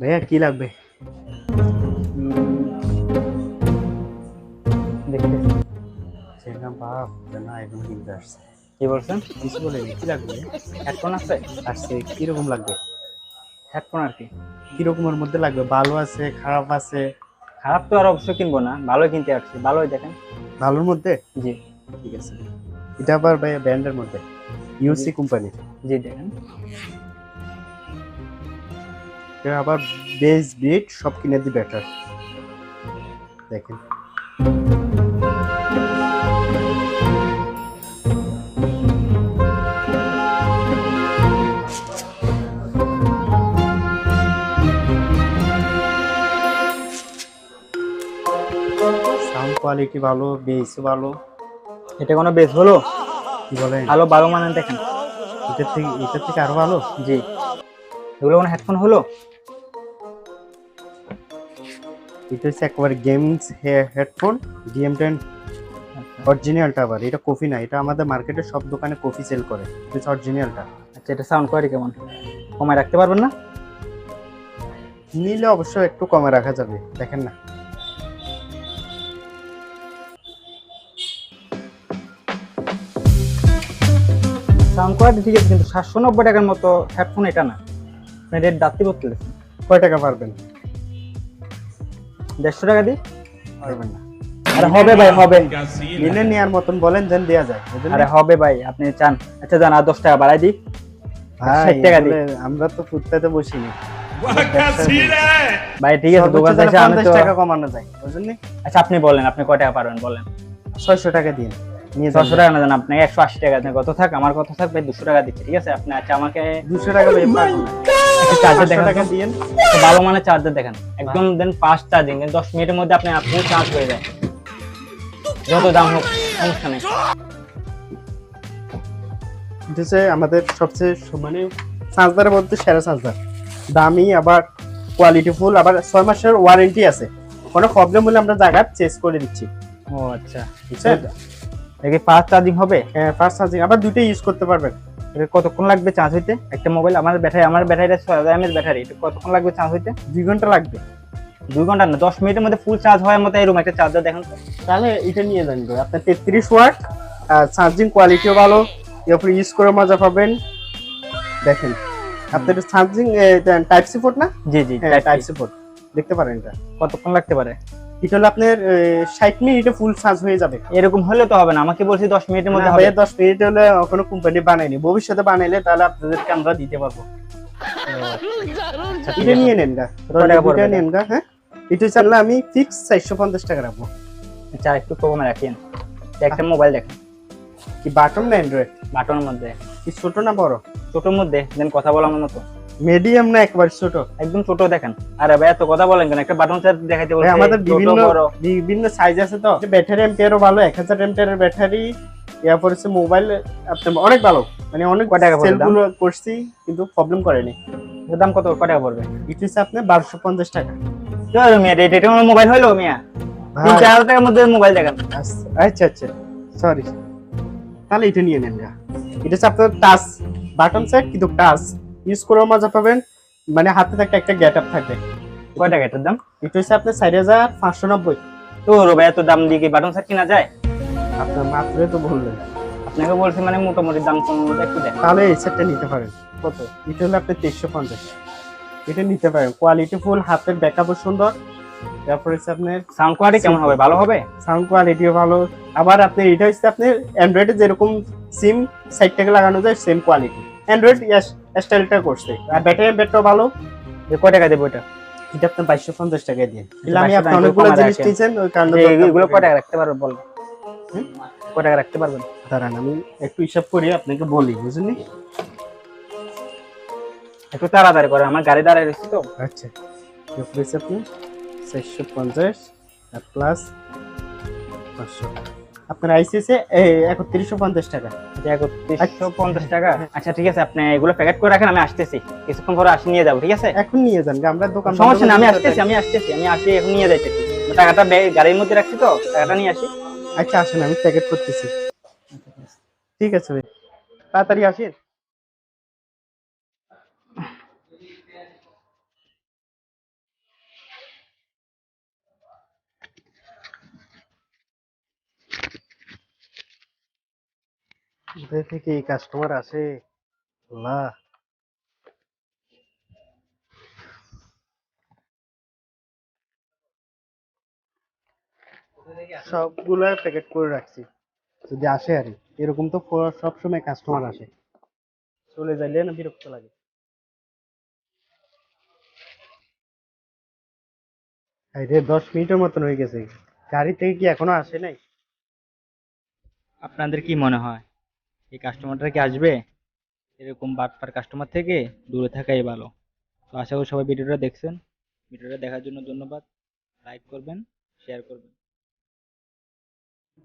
ভাইয়া কি লাগবে? দেখতেছি। সেরকম বাপ না এখন কিনতে আসছে। কি বলছেন? কিছু বলেনি, কি লাগবে? হেডফোন আছে? আসছে কিরকম লাগবে? হেডফোন আর কি। কিরকমের মধ্যে লাগবে? ভালো আছে, খারাপ আছে? খারাপ তো আর অবশ্যই কিনবো না, ভালোই কিনতে আসছি। ভালোই দেখেন। ভালোর মধ্যে? জি। ঠিক আছে, এটা আবার ভাইয়া ব্র্যান্ডের মধ্যে, জি। ইউসি কোম্পানির। জি দেখেন। এটা আবার বেস বিট সব কিনে দি বেটার। দেখেন সাউন্ড কোয়ালিটি ভালো, বেসও ভালো। এটা কোনো বেস হলো? কি বলেন? ভালো ভালো মানের দেখেন। এটার থেকে আরো ভালো। জি। এগুলো কোনো হেডফোন হলো? এটা হচ্ছে একেবারে গেমস হেডফোন, ডিএম10 অরিজিনালটা। আবার এটা কফি না, এটা আমাদের মার্কেটে সব দোকানে কফি সেল করে, এটা অরিজিনালটা। আচ্ছা, এটা সাউন্ড কোয়ালিটি কেমন? কমায় রাখতে পারবেন না? নিলে অবশ্য একটু কমে রাখা যাবে, দেখেন না। সাউন্ড কোয়ালিটি ঠিক আছে, কিন্তু 790 টাকার মতো হেডফোন এটা না। আপনি রেট দাঁতি বলতে কয় টাকা পারবেন? 150 টাকা দিই। পারবেন না? আরে হবে ভাই, হবে। নিলে নেওয়ার মতন বলেন, দেন দেয়া যায়, বুঝলেন? আরে হবে ভাই, আপনি চান? আচ্ছা যান, আর 10 টাকা বাড়াই দিই। ভাই 60 টাকা দিই। আমরা তো ফুটপাতে বসিনি। ভাই ঠিক আছে, দোকান থেকে আমি 50 তো। টাকা কমানো যায়, বুঝলেন? আচ্ছা আপনি বলেন, আপনি কয় টাকা পারবেন বলেন। 600 টাকা দিন, নিয়ে 600 টাকা না দেন, আপনাকে 180 টাকা দেন। কত থাক আমার, কত থাক ভাই, 200 টাকা দিচ্ছি, ঠিক আছে? আপনি আচ্ছা আমাকে 200 টাকা ভাই পারবো না। চার্জার 500 দেখেন টাকা তো। দিন। ভালো মানের চার্জার দেখেন, একদম দেন ফাস্ট চার্জিং, 10 মিনিটের মধ্যে আপনি ফুল চার্জ হয়ে যায়। যত দাম হোক সমস্যা নেই। এটা হচ্ছে আমাদের সবচেয়ে মানে চার্জারের মধ্যে সেরা চার্জার, দামি আবার কোয়ালিটি ফুল, আবার 6 মাসের ওয়ারেন্টি আছে। কোনো প্রবলেম হলে আমরা জায়গা চেঞ্জ করে দিচ্ছি, ও আচ্ছা। বুঝছেন? দেখি ফাস্ট চার্জিং হবে? হ্যাঁ, ফাস্ট চার্জিং, আবার দুটোই ইউজ করতে পারবেন। এটা কতক্ষণ লাগবে চার্জ হইতে? একটা মোবাইল, আমার ব্যাটারিটা 6000 mAh ব্যাটারি, এটা কতক্ষণ লাগবে চার্জ হইতে? 2 ঘন্টা লাগবে। 2 ঘন্টা না, 10 মিনিটের মধ্যে ফুল চার্জ হওয়ার মতো এরকম একটা চার্জার দেখেন তো। তাহলে এটা নিয়ে যান ভাই, আপনার 33 ওয়াট, চার্জিং কোয়ালিটিও ভালো, এরপর ইউজ করে মজা পাবেন। দেখেন আপনার চার্জিং টাইপ সি পোর্ট না? জি জি, হ্যাঁ, টাইপ সি পোর্ট, দেখতে পারেন এটা। কতক্ষণ লাগতে পারে? এটা হলো আপনার 60 মিনিটে ফুল চার্জ হয়ে যাবে। এরকম হলে তো হবে না, আমাকে বলছি 10 মিনিটের মধ্যে না হবে। ভাইয়া, 10 মিনিট হলে কোনো কোম্পানি বানায়নি, ভবিষ্যতে বানাইলে তাহলে আপনাদেরকে আমরা দিতে পারবো। এটা নিয়ে নেন গা, কত টাকা পড়বে এটা এটা? নেন গা। হ্যাঁ, এটা চাইলে আমি ফিক্স 450 টাকা রাখবো। আচ্ছা একটু কমে রাখেন। একটা মোবাইল দেখেন, কি বাটন না অ্যান্ড্রয়েড? বাটনের মধ্যে। কি ছোট না বড়? ছোটোর মধ্যে দেন, কথা বলার মতো। মিডিয়াম না একবার ছোট? একদম ছোট দেখেন। আরে ভাই এত কথা বলেন কেন? একটা বাটন চার্জ দেখাইতে ভাই, বলছে। আমাদের ছোট বিভিন্ন বড়। বিভিন্ন সাইজ আছে, তো ব্যাটারি এম্পিয়ারও ভালো, 1000 এম্পিয়ারের ব্যাটারি। এরপর হচ্ছে মোবাইল আপনার অনেক ভালো, মানে অনেক কয় টাকা পড়বে দাম? সেলগুলো করছি কিন্তু প্রবলেম করেনি। এর দাম কত, কয় টাকা পড়বে? এটা হচ্ছে আপনার 1250 টাকা। কি হলো মিয়া, এটা কোনো মোবাইল হলো মিয়া? ভাই, 3-4 টাকার মধ্যে মোবাইল দেখেন। আচ্ছা আচ্ছা, সরি, তাহলে এটা নিয়ে নেন গা। এটা হচ্ছে আপনার টাচ বাটন সেট, কিন্তু টাচ ইউজ করেও মজা পাবেন, মানে হাতে থাকতে একটা গেট আপ থাকবে। কয় টাকা এটার দাম? এটা হচ্ছে আপনার 4590। তো ভাই এত দাম দিয়ে কি বাটন সেট কিনা যায়? আপনার মাত্রই তো বললেন। আপনাকে বলছি মানে মোটামুটি দাম কম একটু দেন। তাহলে এই সেটটা নিতে পারেন। কত? এটা হলো আপনার 2350, এটা নিতে পারেন। কোয়ালিটি ফুল, হাতের ব্যাকআপও সুন্দর। তারপর হচ্ছে আপনার সাউন্ড কোয়ালিটি কেমন হবে, ভালো হবে? সাউন্ড কোয়ালিটিও ভালো। আবার আপনার এটা হচ্ছে আপনার অ্যান্ড্রয়েডে যেরকম সিম সাইড থেকে লাগানো যায় সেম কোয়ালিটি, অ্যান্ড্রয়েড স্টাইলটা করছে। আর ব্যাটারি ব্যাকআপটাও ভালো। যে কয় টাকা দেবো এটা? এটা আপনি 2250 টাকায় দিন। দিলে আমি 2250 আপনি অনেকগুলো কমায় জিনিস রাখেন। নিয়েছেন, ওই কারণে এগুলো কয় টাকা রাখতে পারবেন বল? হুম? কয় টাকা রাখতে পারবেন? দাঁড়ান আমি একটু হিসাব করি আপনাকে বলি, বুঝলেন? একটু তাড়াতাড়ি করেন, আমার গাড়ি দাঁড়ায় রয়েছে তো। আচ্ছা, হচ্ছে আপনি 450 আর প্লাস 500, আপনার আইসিএসে 3150 টাকা। 3150 টাকা। আচ্ছা ঠিক আছে, আপনি এগুলো প্যাকেট করে রাখেন, আমি আসতেছি কিছুক্ষণ পরে, আসি নিয়ে যাবো, ঠিক আছে? এখন নিয়ে যান, আমরা দোকান সমস্যা নেই, আমি আসতেছি, আমি আসি এখন নিয়ে যাইতেছি। টাকাটা গাড়ির মধ্যে রাখছি তো, টাকাটা নিয়ে আসি। আচ্ছা আসেন, আমি প্যাকেট করতেছি। ঠিক আছে ভাই, তাড়াতাড়ি আসেন। কোথা থেকে এই কাস্টমার আসে আল্লাহ। সবগুলা প্যাকেট করে রাখছি, যদি আসে আর কি। এরকম তো সব সময় কাস্টমার আসে, চলে যাইলে না বিরক্ত লাগে। এই রে 10 মিনিটের মতন হয়ে গেছে, গাড়ি থেকে কি এখনো আসে নাই? আপনাদের কি মনে হয় এই কাস্টমারটা কি আসবে? এরকম বাটপার কাস্টমার থেকে দূরে থাকাই ভালো। তো আশা করি সবাই ভিডিওটা দেখছেন। ভিডিওটা দেখার জন্য ধন্যবাদ। লাইক করবেন, শেয়ার করবেন।